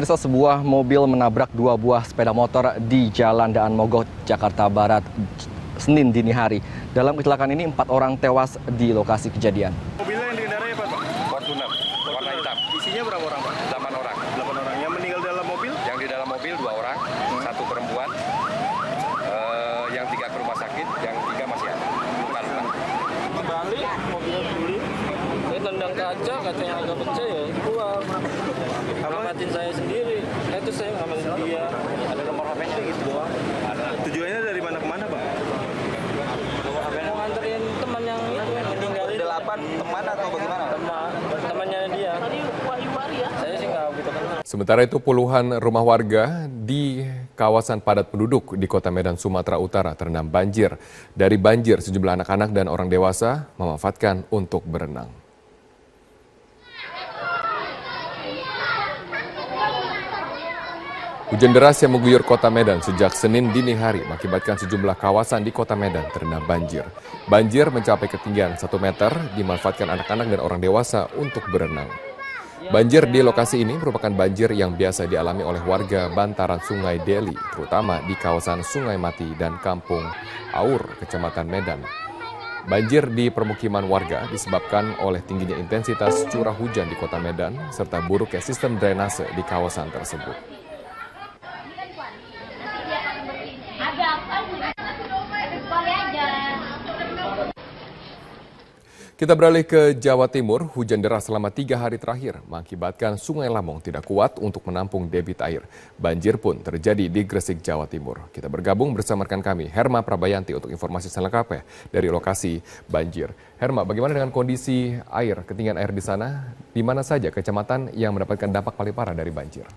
Pemirsa, sebuah mobil menabrak dua buah sepeda motor di Jalan Daan Mogot, Jakarta Barat, Senin dini hari. Dalam kecelakaan ini 4 orang tewas di lokasi kejadian. Mobilnya yang dikendarai apa, Pak? Fortuner, warna hitam. Isinya berapa orang, Pak? 8 orang. 8 orang. Yang meninggal dalam mobil? Yang di dalam mobil 2 orang, 1 perempuan, yang 3 ke rumah sakit, yang 3 masih ada. Luka-luka. Kembali, mobilnya dulu. Saya tendang kaca, kacanya agak pecah ya, keluar. Ngamatin saya sendiri. Itu saya ngamatin dia. Ada nomor HP-nya gitu doang. Tujuannya dari mana ke mana, Pak? Mau nganterin teman yang itu meninggal itu. 8 teman atau bagaimana? Temannya dia. Saya sih nggak gitu kenal. Sementara itu puluhan rumah warga di kawasan padat penduduk di Kota Medan, Sumatera Utara terendam banjir. Dari banjir, sejumlah anak-anak dan orang dewasa memanfaatkan untuk berenang. Hujan deras yang mengguyur Kota Medan sejak Senin dini hari mengakibatkan sejumlah kawasan di Kota Medan terendam banjir. Banjir mencapai ketinggian 1 meter, dimanfaatkan anak-anak dan orang dewasa untuk berenang. Banjir di lokasi ini merupakan banjir yang biasa dialami oleh warga bantaran Sungai Deli, terutama di kawasan Sungai Mati dan Kampung Aur, Kecamatan Medan. Banjir di permukiman warga disebabkan oleh tingginya intensitas curah hujan di Kota Medan, serta buruknya sistem drainase di kawasan tersebut. Kita beralih ke Jawa Timur. Hujan deras selama 3 hari terakhir mengakibatkan Sungai Lamong tidak kuat untuk menampung debit air. Banjir pun terjadi di Gresik, Jawa Timur. Kita bergabung bersama rekan kami, Herma Prabayanti, untuk informasi selengkapnya dari lokasi banjir. Herma, bagaimana dengan kondisi air, ketinggian air di sana? Di mana saja kecamatan yang mendapatkan dampak paling parah dari banjir?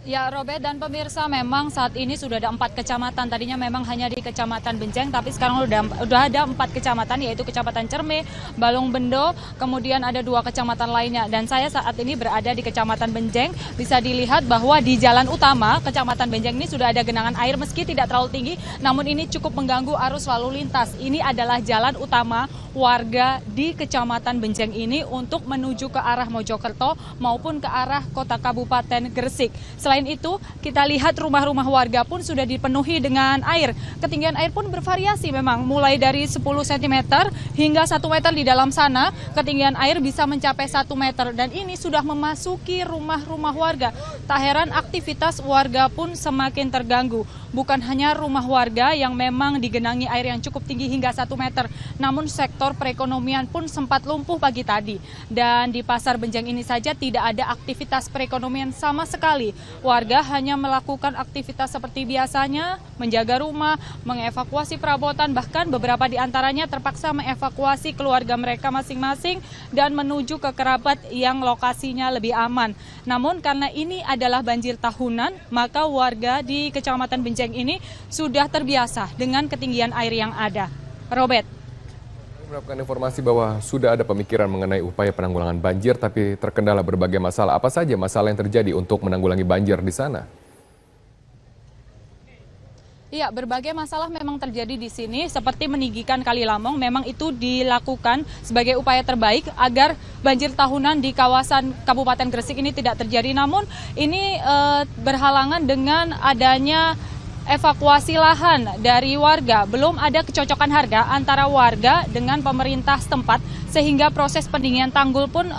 Ya, Robert dan pemirsa, memang saat ini sudah ada 4 kecamatan. Tadinya memang hanya di Kecamatan Benjeng, tapi sekarang udah ada 4 kecamatan, yaitu Kecamatan Cerme, Balong Bendo, kemudian ada 2 kecamatan lainnya. Dan saya saat ini berada di Kecamatan Benjeng. Bisa dilihat bahwa di jalan utama Kecamatan Benjeng ini sudah ada genangan air, meski tidak terlalu tinggi, namun ini cukup mengganggu arus lalu lintas. Ini adalah jalan utama warga di Kecamatan Benjeng ini untuk menuju ke arah Mojokerto maupun ke arah kota Kabupaten Gresik. Selain itu, kita lihat rumah-rumah warga pun sudah dipenuhi dengan air. Ketinggian air pun bervariasi memang, mulai dari 10 cm hingga 1 meter di dalam sana. Ketinggian air bisa mencapai 1 meter dan ini sudah memasuki rumah-rumah warga. Tak heran aktivitas warga pun semakin terganggu. Bukan hanya rumah warga yang memang digenangi air yang cukup tinggi hingga 1 meter, namun sektor perekonomian pun sempat lumpuh pagi tadi. Dan di Pasar Benjeng ini saja tidak ada aktivitas perekonomian sama sekali. Warga hanya melakukan aktivitas seperti biasanya, menjaga rumah, mengevakuasi perabotan, bahkan beberapa di antaranya terpaksa mengevakuasi keluarga mereka masing-masing dan menuju ke kerabat yang lokasinya lebih aman. Namun karena ini adalah banjir tahunan, maka warga di Kecamatan Benjeng ini sudah terbiasa dengan ketinggian air yang ada. Robert. Mendapatkan informasi bahwa sudah ada pemikiran mengenai upaya penanggulangan banjir, tapi terkendala berbagai masalah. Apa saja masalah yang terjadi untuk menanggulangi banjir di sana? Iya, berbagai masalah memang terjadi di sini, seperti meninggikan Kali Lamong. Memang itu dilakukan sebagai upaya terbaik agar banjir tahunan di kawasan Kabupaten Gresik ini tidak terjadi. Namun ini berhalangan dengan adanya evakuasi lahan dari warga. Belum ada kecocokan harga antara warga dengan pemerintah setempat, sehingga proses pendinginan tanggul pun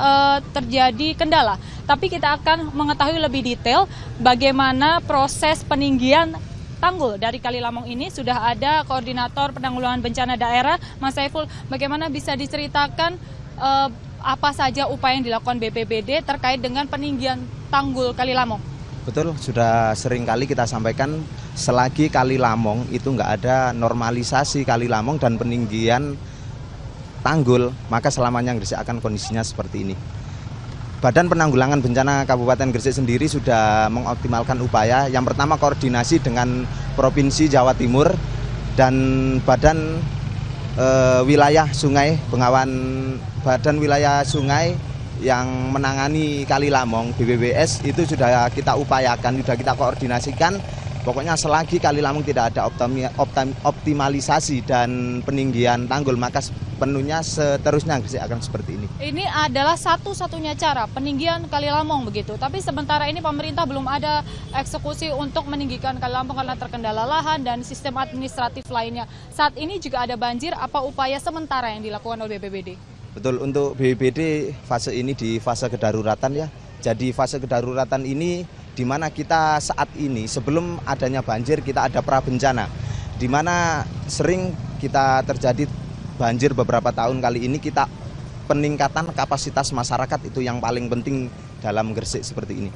terjadi kendala. Tapi kita akan mengetahui lebih detail bagaimana proses peninggian tanggul dari Kali Lamong ini. Sudah ada Koordinator Penanggulangan Bencana Daerah, Mas Saiful. Bagaimana bisa diceritakan apa saja upaya yang dilakukan BPBD terkait dengan peninggian tanggul Kali Lamong? Betul, sudah sering kali kita sampaikan, selagi Kali Lamong itu nggak ada normalisasi Kali Lamong dan peninggian tanggul, maka selamanya Gresik akan kondisinya seperti ini. Badan Penanggulangan Bencana Kabupaten Gresik sendiri sudah mengoptimalkan upaya. Yang pertama, koordinasi dengan Provinsi Jawa Timur dan Badan Wilayah Sungai, Bengawan Badan Wilayah Sungai yang menangani Kali Lamong, BPBS, itu sudah kita upayakan, sudah kita koordinasikan Pokoknya selagi Kali Lamong tidak ada optimalisasi dan peninggian tanggul, maka penuhnya seterusnya Gresik akan seperti ini. Ini adalah satu-satunya cara peninggian Kali Lamong begitu. Tapi sementara ini pemerintah belum ada eksekusi untuk meninggikan Kali Lamong karena terkendala lahan dan sistem administratif lainnya. Saat ini juga ada banjir, apa upaya sementara yang dilakukan oleh BPBD? Betul, untuk BPBD fase ini di fase kedaruratan ya. Jadi fase kedaruratan ini di mana kita saat ini sebelum adanya banjir kita ada prabencana, di mana sering kita terjadi banjir beberapa tahun. Kali ini kita peningkatan kapasitas masyarakat itu yang paling penting dalam Gresik seperti ini.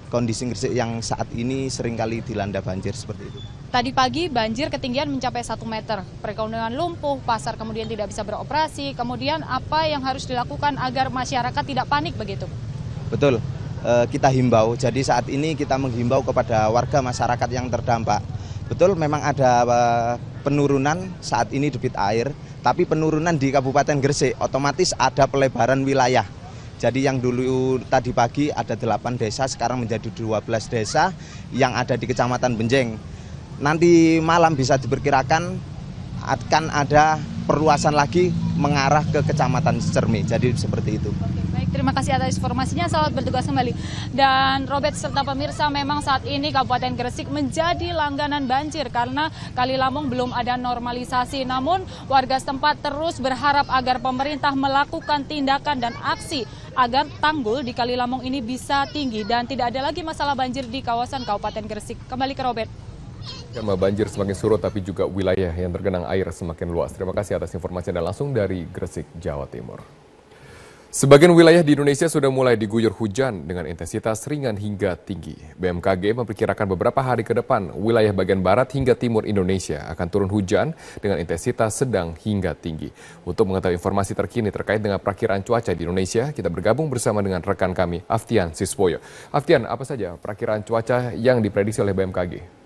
Kondisi Gresik yang saat ini seringkali dilanda banjir seperti itu. Tadi pagi banjir ketinggian mencapai 1 meter, perekonomian lumpuh, pasar kemudian tidak bisa beroperasi. Kemudian apa yang harus dilakukan agar masyarakat tidak panik begitu? Betul. Kita himbau, jadi saat ini kita menghimbau kepada warga masyarakat yang terdampak. Betul memang ada penurunan saat ini debit air, tapi penurunan di Kabupaten Gresik otomatis ada pelebaran wilayah. Jadi yang dulu tadi pagi ada 8 desa, sekarang menjadi 12 desa yang ada di Kecamatan Benjeng. Nanti malam bisa diperkirakan akan ada perluasan lagi mengarah ke Kecamatan Cermi, jadi seperti itu. Baik, terima kasih atas informasinya, selamat bertugas kembali. Dan Robert serta pemirsa, memang saat ini Kabupaten Gresik menjadi langganan banjir karena Kali Lamong belum ada normalisasi. Namun warga setempat terus berharap agar pemerintah melakukan tindakan dan aksi agar tanggul di Kali Lamong ini bisa tinggi dan tidak ada lagi masalah banjir di kawasan Kabupaten Gresik. Kembali ke Robert. Banjir semakin surut tapi juga wilayah yang tergenang air semakin luas. Terima kasih atas informasi Anda langsung dari Gresik, Jawa Timur. Sebagian wilayah di Indonesia sudah mulai diguyur hujan dengan intensitas ringan hingga tinggi. BMKG memperkirakan beberapa hari ke depan wilayah bagian barat hingga timur Indonesia akan turun hujan dengan intensitas sedang hingga tinggi. Untuk mengetahui informasi terkini terkait dengan perakiraan cuaca di Indonesia, kita bergabung bersama dengan rekan kami, Aftian Siswoyo. Aftian, apa saja perakiraan cuaca yang diprediksi oleh BMKG?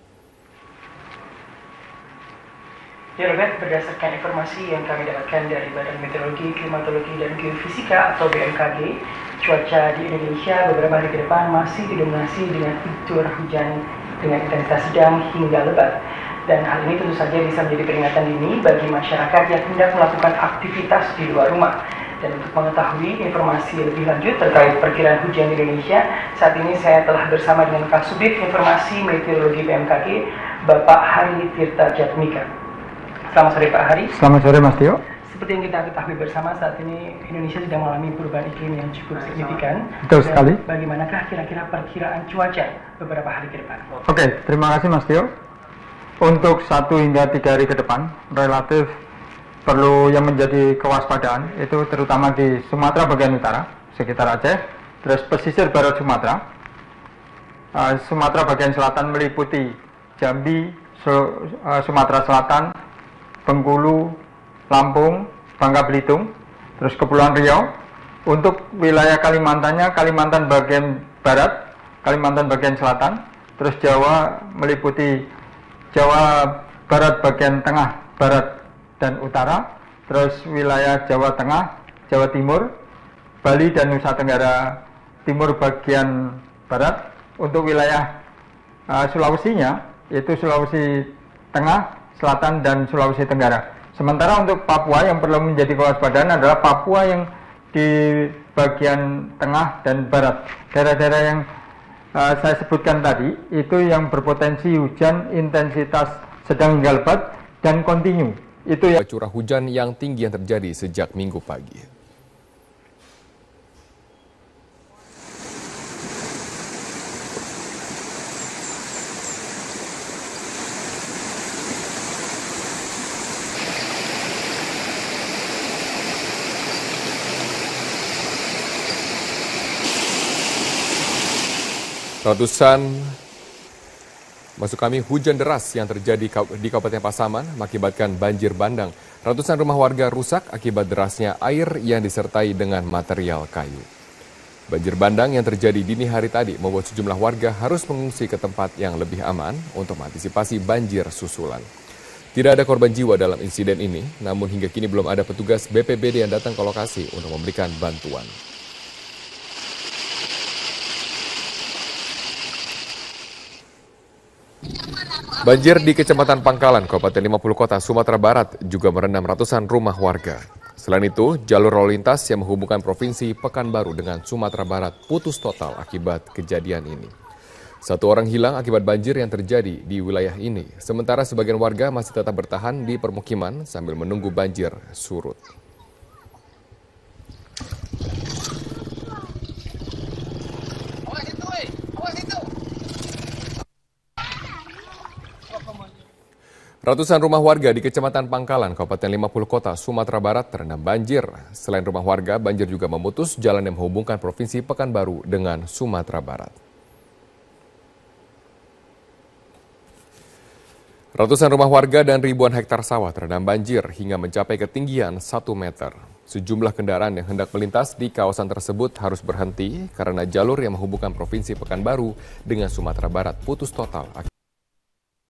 Ya Robert, berdasarkan informasi yang kami dapatkan dari Badan Meteorologi, Klimatologi, dan Geofisika atau BMKG, cuaca di Indonesia beberapa hari ke depan masih didominasi dengan curah hujan dengan intensitas sedang hingga lebat. Dan hal ini tentu saja bisa menjadi peringatan dini bagi masyarakat yang hendak melakukan aktivitas di luar rumah. Dan untuk mengetahui informasi lebih lanjut terkait perkiraan hujan di Indonesia, saat ini saya telah bersama dengan Kasubdit Informasi Meteorologi BMKG, Bapak Hari Tirta Jatmika. Selamat sore Pak Hari. Selamat sore Mas Tio. Seperti yang kita ketahui bersama, saat ini Indonesia sedang mengalami perubahan iklim yang cukup signifikan. Betul sekali. Bagaimanakah kira-kira perkiraan cuaca beberapa hari ke depan? Oke, terima kasih Mas Tio. Untuk 1 hingga 3 hari ke depan, relatif perlu yang menjadi kewaspadaan, itu terutama di Sumatera bagian utara, sekitar Aceh, terus pesisir barat Sumatera, Sumatera bagian selatan meliputi Jambi, Sumatera Selatan, Bengkulu, Lampung, Bangka Belitung, terus Kepulauan Riau. Untuk wilayah Kalimantannya, Kalimantan bagian barat, Kalimantan bagian selatan, terus Jawa meliputi Jawa Barat bagian tengah, barat dan utara, terus wilayah Jawa Tengah, Jawa Timur, Bali dan Nusa Tenggara Timur bagian barat. Untuk wilayah Sulawesinya, yaitu Sulawesi Tengah, Selatan, dan Sulawesi Tenggara. Sementara untuk Papua yang perlu menjadi kewaspadaan adalah Papua yang di bagian tengah dan barat. Daerah-daerah yang saya sebutkan tadi, itu yang berpotensi hujan intensitas sedang hingga lebat dan kontinu. Itu yang curah hujan yang tinggi yang terjadi sejak Minggu pagi. Hujan deras yang terjadi di Kabupaten Pasaman mengakibatkan banjir bandang. Ratusan rumah warga rusak akibat derasnya air yang disertai dengan material kayu. Banjir bandang yang terjadi dini hari tadi membuat sejumlah warga harus mengungsi ke tempat yang lebih aman untuk mengantisipasi banjir susulan. Tidak ada korban jiwa dalam insiden ini, namun hingga kini belum ada petugas BPBD yang datang ke lokasi untuk memberikan bantuan. Banjir di Kecamatan Pangkalan, Kabupaten 50 Kota, Sumatera Barat juga merendam ratusan rumah warga. Selain itu, jalur lalu lintas yang menghubungkan Provinsi Pekanbaru dengan Sumatera Barat putus total akibat kejadian ini. 1 orang hilang akibat banjir yang terjadi di wilayah ini, sementara sebagian warga masih tetap bertahan di permukiman sambil menunggu banjir surut. Ratusan rumah warga di Kecamatan Pangkalan, Kabupaten 50 Kota, Sumatera Barat terendam banjir. Selain rumah warga, banjir juga memutus jalan yang menghubungkan Provinsi Pekanbaru dengan Sumatera Barat. Ratusan rumah warga dan ribuan hektar sawah terendam banjir hingga mencapai ketinggian 1 meter. Sejumlah kendaraan yang hendak melintas di kawasan tersebut harus berhenti karena jalur yang menghubungkan Provinsi Pekanbaru dengan Sumatera Barat putus total.